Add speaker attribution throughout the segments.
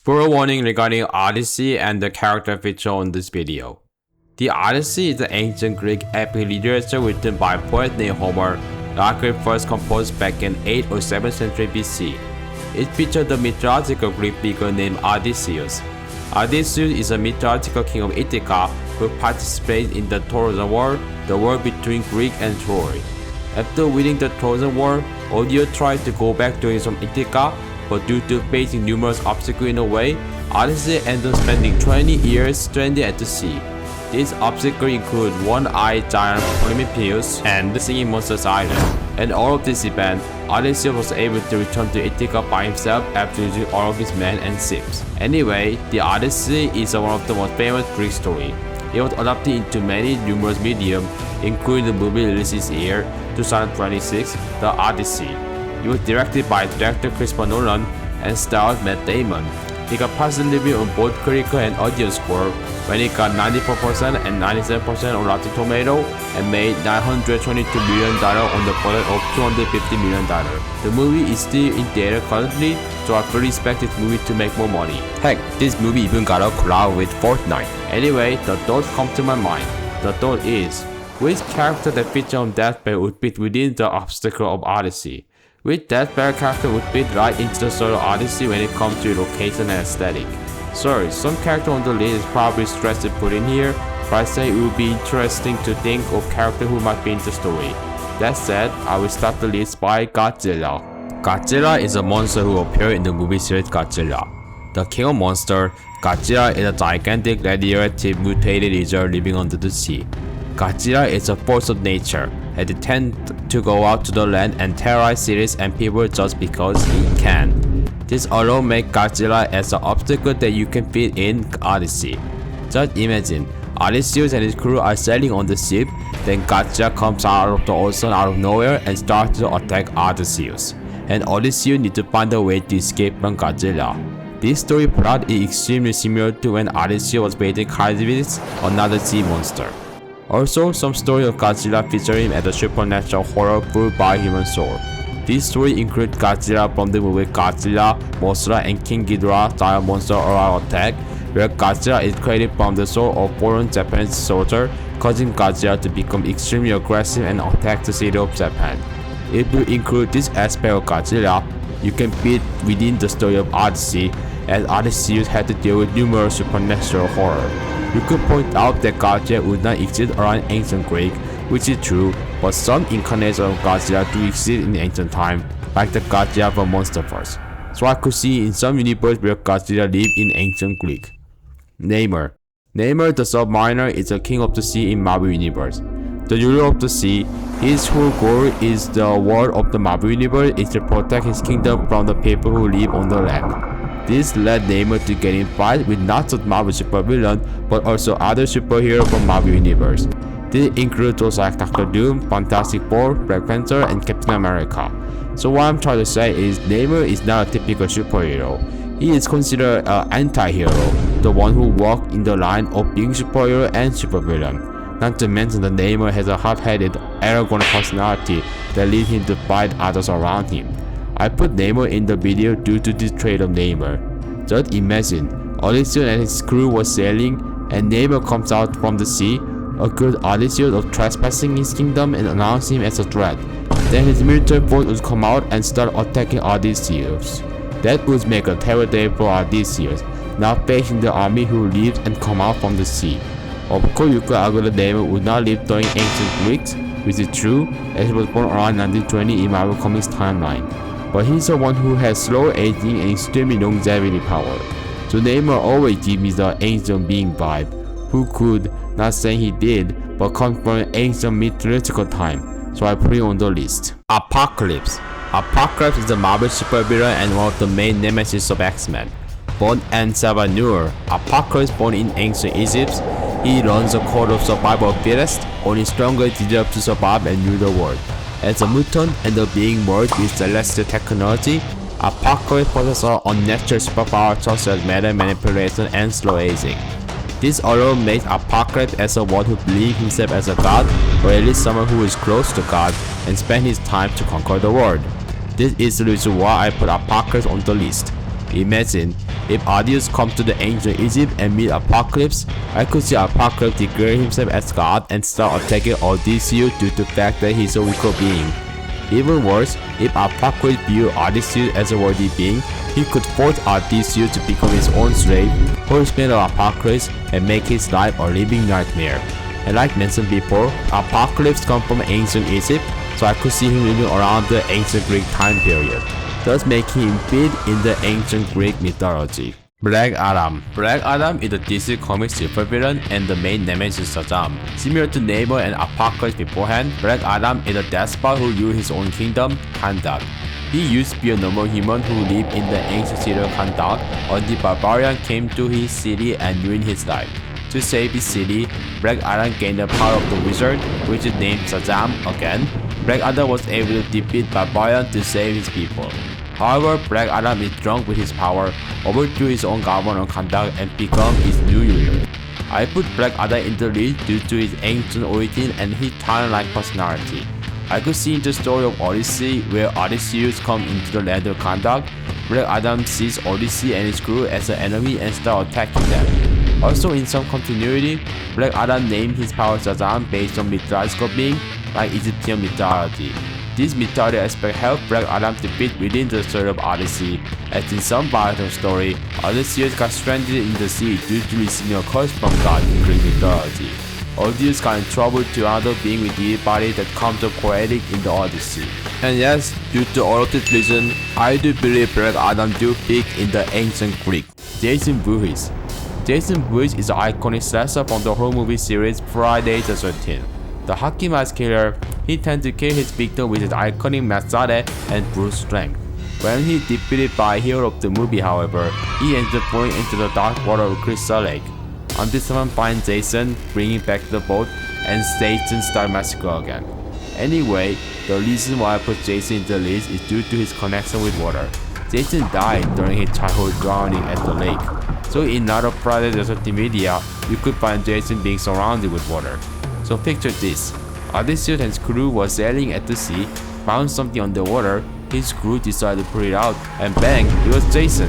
Speaker 1: Forewarning regarding Odyssey and the character featured on this video. The Odyssey is an ancient Greek epic literature written by a poet named Homer, likely first composed back in 8th or 7th century BC. It featured the mythological Greek figure named Odysseus. Odysseus is a mythological king of Ithaca who participated in the Trojan War, the war between Greece and Troy. After winning the Trojan War, Odysseus tried to go back to his home Ithaca, but due to facing numerous obstacles in the way, Odyssey ended up spending 20 years stranded at the sea. These obstacles include one-eyed giant Prometheus and the Singing Monsters Island. In all of these events, Odyssey was able to return to Ithaca by himself after losing all of his men and ships. Anyway, the Odyssey is one of the most famous Greek stories. It was adapted into many numerous mediums, including the movie released this year, 2026, The Odyssey. It was directed by director Christopher Nolan and stars Matt Damon. It got positive reviews on both critical and audience score when it got 94% and 97% on Rotten Tomatoes and made $922 million on the budget of $250 million. The movie is still in theater currently, so I fully expect this movie to make more money. Heck, this movie even got a collab with Fortnite. Anyway, the thought comes to my mind. The thought is, which character that features on Deathbed would fit within the obstacle of Odyssey? Which Deathbed character would fit right into the story of Odyssey when it comes to location and aesthetic? Sorry, some character on the list is probably stressed to put in here, but I say it would be interesting to think of character who might be in the story. That said, I will start the list by Godzilla. Godzilla is a monster who appeared in the movie series Godzilla. The king of monsters, Godzilla is a gigantic radioactive mutated lizard living under the sea. Godzilla is a force of nature, and they tend to go out to the land and terrorize cities and people just because he can. This alone makes Godzilla as an obstacle that you can fit in Odyssey. Just imagine, Odysseus and his crew are sailing on the ship, then Godzilla comes out of the ocean out of nowhere and starts to attack Odysseus. And Odysseus needs to find a way to escape from Godzilla. This story plot is extremely similar to when Odysseus was fighting Carnivorous, another sea monster. Also, some stories of Godzilla feature him as a supernatural horror fueled by human soul. These stories include Godzilla from the movie Godzilla, Mothra, and King Ghidorah Giant Monster All-Out Attack, where Godzilla is created from the soul of foreign Japanese soldier, causing Godzilla to become extremely aggressive and attack the city of Japan. If you include this aspect of Godzilla, you can fit within the story of Odyssey, as Odysseus had to deal with numerous supernatural horror. You could point out that Godzilla would not exist around ancient Greek, which is true, but some incarnations of Godzilla do exist in ancient time, like the Godzilla from Monsterverse. So I could see in some universe where Godzilla lived in ancient Greek. Namor. Namor the Submariner is the king of the sea in Marvel Universe. The ruler of the sea, his whole goal is the world of the Marvel Universe is to protect his kingdom from the people who live on the land. This led Namor to get in fight with not just Marvel supervillains, but also other superheroes from Marvel Universe. These include those like Doctor Doom, Fantastic Four, Black Panther, and Captain America. So what I'm trying to say is Namor is not a typical superhero. He is considered an anti-hero, the one who walks in the line of being superhero and supervillain. Not to mention that Namor has a hot-headed, arrogant personality that leads him to fight others around him. I put Namor in the video due to this trait of Namor. Just imagine, Odysseus and his crew were sailing, and Namor comes out from the sea, accused Odysseus of trespassing his kingdom and announced him as a threat. Then his military force would come out and start attacking Odysseus. That would make a terrible day for Odysseus, now facing the army who lives and come out from the sea. Of course, you could argue that Namor would not live during ancient Greeks, which is true, as he was born around 1920 in Marvel Comics timeline. But he's the one who has slow aging and extremely longevity power. So Namor always gives me the ancient being vibe, who could, not saying he did, but comes from an ancient mythological time, so I put it on the list. Apocalypse. Apocalypse is the Marvel supervillain and one of the main nemesis of X-Men. Born in Savanur, Apocalypse born in ancient Egypt, he learns the code of survival of the fittest, only stronger deserve to survive and rule the world. As a mutant and a being merged with celestial technology, Apocalypse possesses unnatural superpowers such as matter manipulation and slow aging. This alone makes Apocalypse as a one who believes himself as a god, or at least someone who is close to God and spends his time to conquer the world. This is the reason why I put Apocalypse on the list. Imagine, If Odysseus comes to the ancient Egypt and meet Apocalypse, I could see Apocalypse declare himself as God and start attacking Odysseus due to the fact that he's a weaker being. Even worse, if Apocalypse viewed Odysseus as a worthy being, he could force Odysseus to become his own slave, horseman of Apocalypse, and make his life a living nightmare. And like mentioned before, Apocalypse comes from ancient Egypt, so I could see him living around the ancient Greek time period, thus making him fit in the ancient Greek mythology. Black Adam. Black Adam is a DC Comics supervillain and the main nemesis Shazam. Similar to Namor and Apocalypse beforehand, Black Adam is a despot who ruled his own kingdom, Kandar. He used to be a normal human who lived in the ancient city of Kandar until barbarian came to his city and ruined his life. To save his city, Black Adam gained the power of the wizard, which is named Shazam again. Black Adam was able to defeat barbarian to save his people. However, Black Adam is drunk with his power, overthrew his own government on Kandar and become his new ruler. I put Black Adam in the lead due to his ancient origin and his Titan-like personality. I could see in the story of Odyssey where Odysseus comes into the land of Kandar, Black Adam sees Odyssey and his crew as an enemy and starts attacking them. Also in some continuity, Black Adam named his power Shazam based on mythological being like Egyptian mythology. This mythology aspect helped Black Adam to fit within the story of Odyssey, as in some part of the story, Odysseus got stranded in the sea due to receiving a curse from God in Greek mythology. Odysseus got in trouble to another being with the body that comes up poetic in the Odyssey. And yes, due to all of this reason, I do believe Black Adam do peak in the ancient Greek. Jason Voorhees. Jason Voorhees is an iconic slasher from the horror movie series Friday the 13th. The hockey mask killer, he tends to kill his victim with his iconic machete and brute strength. When he is defeated by hero of the movie, however, he ends up going into the dark water of Crystal Lake. Until someone finds Jason, bringing back the boat, and Satan starts massacre again. Anyway, the reason why I put Jason in the list is due to his connection with water. Jason died during his childhood drowning at the lake. So in another Friday the 13th media, you could find Jason being surrounded with water. So picture this, Odysseus and his crew were sailing at the sea, found something underwater, his crew decided to pull it out, and bang, it was Jason.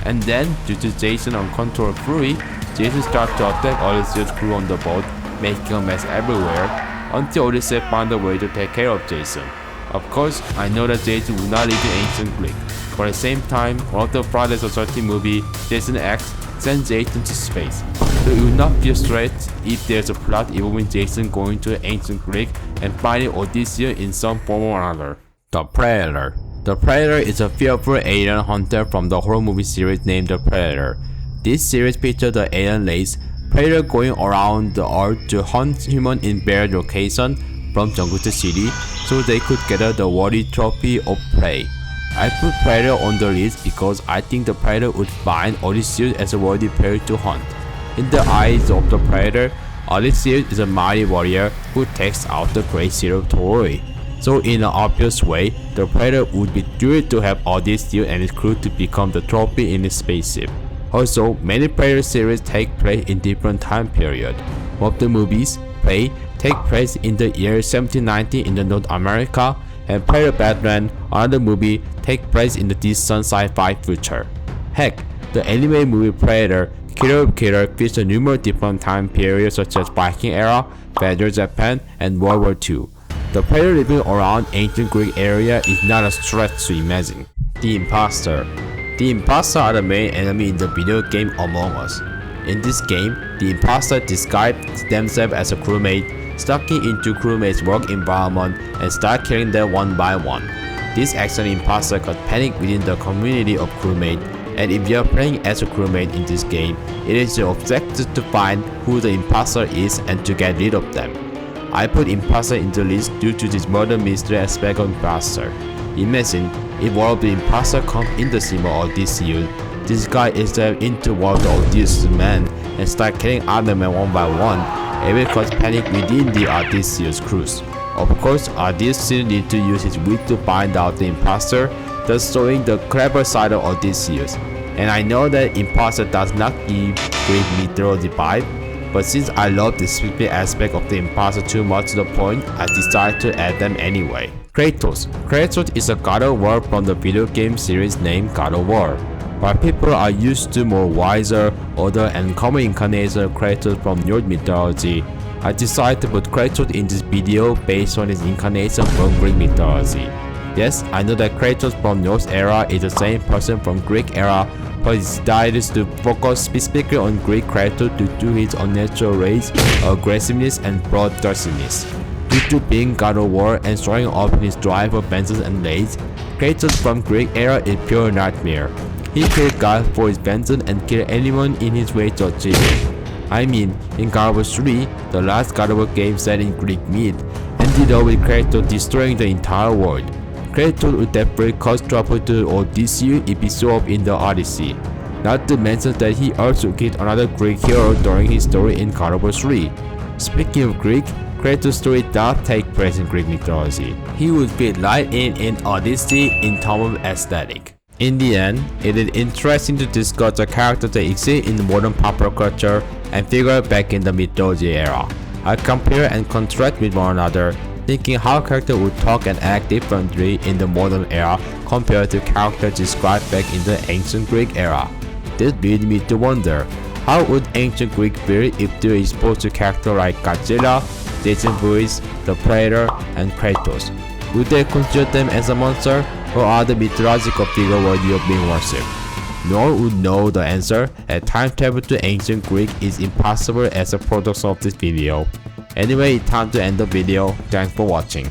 Speaker 1: And then, due to Jason's uncontrolled fury, Jason started to attack Odysseus' crew on the boat, making a mess everywhere, until Odysseus found a way to take care of Jason. Of course, I know that Jason would not live in ancient Greek, but at the same time, one of the Friday the 13th movie, Jason X, sends Jason to space. So it will not be a threat if there's a plot involving Jason going to ancient Greek and finding Odysseus in some form or another. The Predator. The Predator is a fearful alien hunter from the horror movie series named The Predator. This series features the alien race Predator going around the earth to hunt humans in various locations from jungle to city so they could gather the worthy trophy of prey. I put Predator on the list because I think the Predator would find Odysseus as a worthy prey to hunt. In the eyes of the Predator, Odysseus is a mighty warrior who takes out the great city of Troy. So in an obvious way, the Predator would be thrilled to have Odysseus and his crew to become the trophy in his spaceship. Also, many Predator series take place in different time periods. One of the movies, Prey, take place in the year 1790 in the North America, and Predator Batman, another movie, take place in the distant sci-fi future. Heck, the animated movie Predator, Killer of Killer features numerous different time periods such as Viking era, Feudal Japan, and World War II. The Predator living around ancient Greek area is not a stretch to imagine. The Imposter. The Imposter are the main enemy in the video game Among Us. In this game, the Imposter disguise themselves as a crewmate, stalking into crewmates' work environment and start killing them one by one. This action Imposter causes panic within the community of crewmates, and if you are playing as a crewmate in this game, it is your objective to find who the Imposter is and to get rid of them. I put Imposter in the list due to this murder mystery aspect of Imposter. Imagine if one of the Imposter comes in the scene of Odysseus, disguise itself into one of the Odysseus men and start killing other men one by one. It will cause panic within the Odysseus crews. Of course, Odysseus needs to use his wit to find out the Imposter, thus showing the clever side of Odysseus. And I know that Imposter does not give Greek mythology vibe, but since I love the spooky aspect of the Imposter too much to the point, I decided to add them anyway. Kratos. Kratos is a god of war from the video game series named God of War. While people are used to more wiser, older and common incarnations of Kratos from Norse mythology, I decided to put Kratos in this video based on his incarnation from Greek mythology. Yes, I know that Kratos from Norse era is the same person from Greek era, but he decided to focus specifically on Greek Kratos due to his unnatural rage, aggressiveness and bloodthirstiness. Due to being God of War and showing off his drive for vengeance and rage, Kratos from Greek era is pure nightmare. He killed God for his vengeance and killed anyone in his way to achieve it. I mean, in God of War 3, the last God of War game set in Greek myth, ended up with Kratos destroying the entire world. Kratos would definitely cause trouble to Odyssey if he showed up in the Odyssey. Not to mention that he also killed another Greek hero during his story in God of War 3. Speaking of Greek, Kratos' story does take place in Greek mythology. He would fit right in Odyssey in terms of aesthetic. In the end, it is interesting to discuss the characters that exist in the modern popular culture and figure back in the mythology era. I compare and contrast with one another, thinking how characters would talk and act differently in the modern era compared to characters described back in the ancient Greek era. This leads me to wonder, how would ancient Greek feel if they were exposed to characters like Godzilla, Jason Voorhees, the Predator, and Kratos? Would they consider them as a monster, or are the mythological figure worthy of being worshipped? No one would know the answer, as time travel to ancient Greek is impossible as a product of this video. Anyway, it's time to end the video. Thanks for watching.